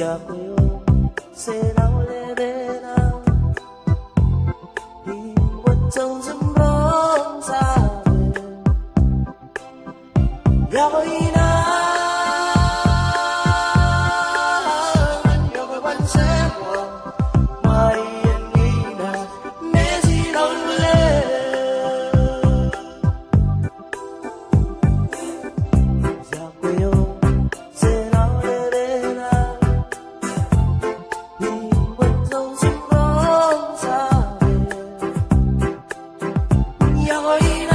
Yokwe será le bena đi một trong giấc mơ xa về Yokwe In Yokwe vẫn sẽ buồn mai yên nghĩ là mẹ gì đâu lên Yokwe será le bena đi một trong giấc mơ xa về Yokwe In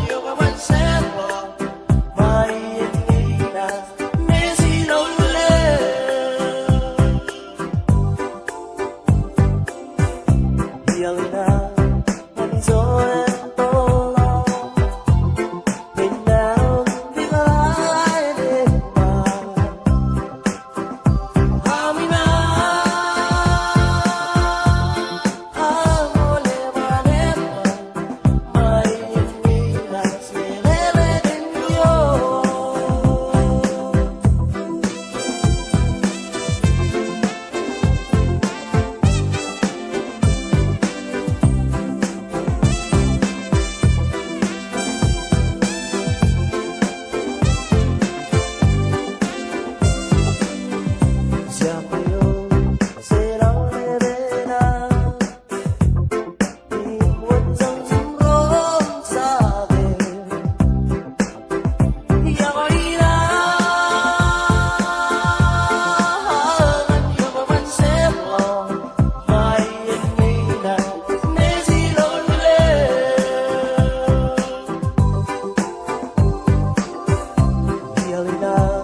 Yokwe vẫn sẽ buồn mai yên nghĩ là mẹ gì đâu lên Yokwe anh rồi em tô lo bên nào biết ai để mà Amina amole vanema mai in la sirene del mio Yokwe será le bena đi một trong giấc mơ xa về Yokwe In Yokwe vẫn sẽ buồn mai yên nghĩ là mẹ gì đâu lên Yokwe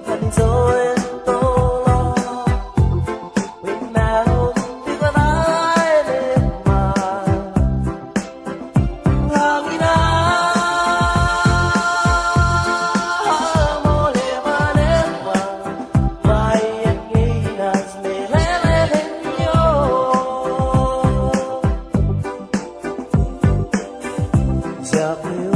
anh rồi em tô lo bên nào biết ai để mà Amina amole vanema mai in la sirene del mio Yokwe